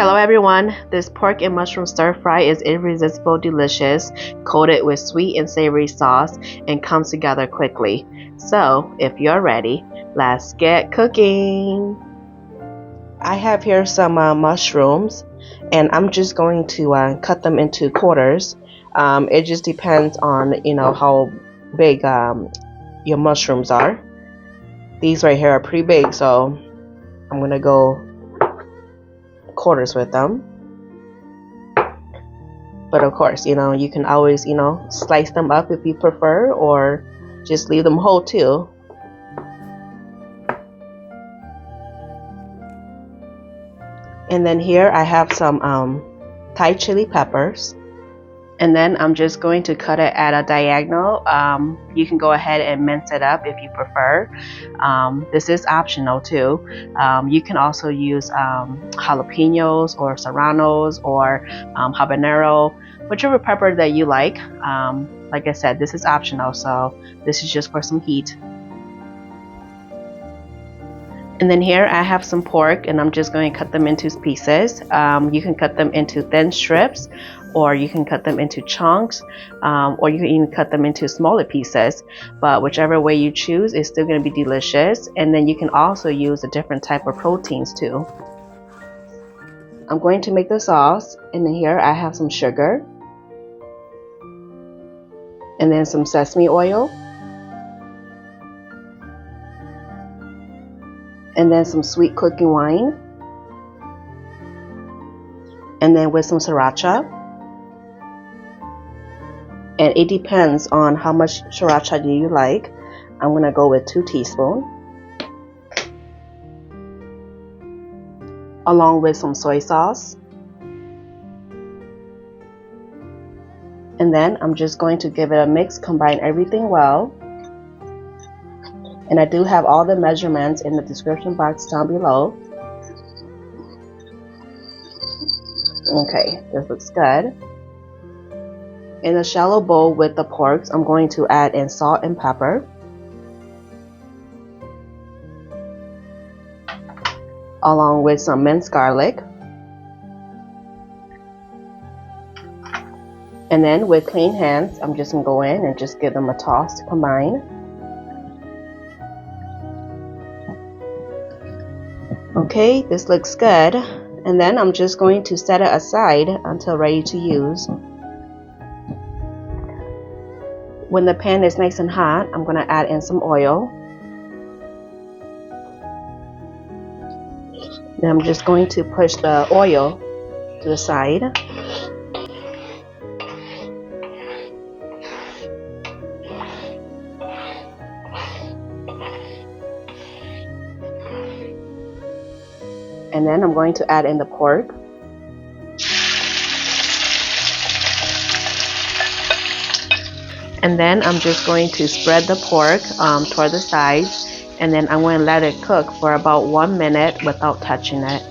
Hello everyone, this pork and mushroom stir fry is irresistible delicious, coated with sweet and savory sauce, and comes together quickly. So if you're ready, let's get cooking. I have here some mushrooms, and I'm just going to cut them into quarters. It just depends on how big your mushrooms are. These right here are pretty big, so I'm gonna go quarters with them. But of course, you can always slice them up if you prefer, or just leave them whole too. And then here I have some Thai chili peppers, and then I'm just going to cut it at a diagonal. You can go ahead and mince it up if you prefer. This is optional too. You can also use jalapenos or serranos or habanero, whichever pepper that you like. Like I said, this is optional, so this is just for some heat. And then here I have some pork, and I'm just going to cut them into pieces. You can cut them into thin strips, or you can cut them into chunks, or you can even cut them into smaller pieces. But whichever way you choose is still going to be delicious. And then you can also use a different type of proteins too. I'm going to make the sauce, and then here I have some sugar, and then some sesame oil, and then some sweet cooking wine, and then with some sriracha. And it depends on how much sriracha do you like. I'm gonna go with 2 teaspoons, along with some soy sauce. And then I'm just going to give it a mix, combine everything well. And I do have all the measurements in the description box down below. Okay, this looks good. In a shallow bowl with the porks, I'm going to add in salt and pepper, along with some minced garlic. And then with clean hands, I'm just going to go in and just give them a toss to combine. Okay, this looks good. And then I'm just going to set it aside until ready to use. When the pan is nice and hot, I'm going to add in some oil. Then I'm just going to push the oil to the side. And then I'm going to add in the pork. And then I'm just going to spread the pork toward the sides, and then I'm going to let it cook for about 1 minute without touching it.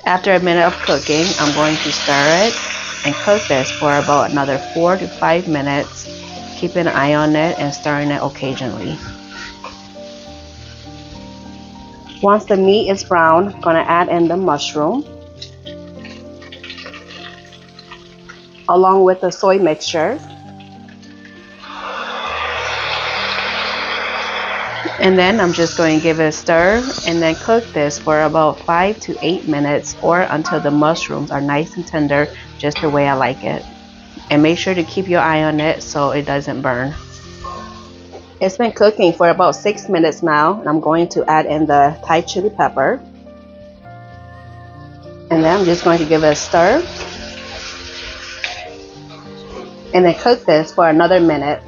After a minute of cooking, I'm going to stir it and cook this for about another 4 to 5 minutes. Keep an eye on it and stirring it occasionally. Once the meat is brown, I'm going to add in the mushroom, along with the soy mixture. And then I'm just going to give it a stir and then cook this for about 5 to 8 minutes, or until the mushrooms are nice and tender, just the way I like it. And make sure to keep your eye on it so it doesn't burn. It's been cooking for about 6 minutes now, and I'm going to add in the Thai chili pepper. And then I'm just going to give it a stir, and then cook this for another minute.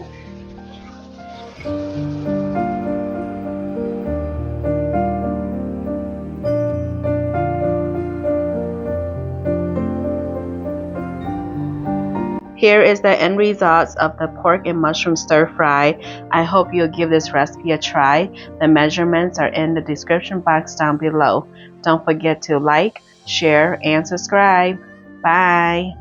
Here is the end results of the pork and mushroom stir fry. I hope you'll give this recipe a try. The measurements are in the description box down below. Don't forget to like, share, and subscribe. Bye.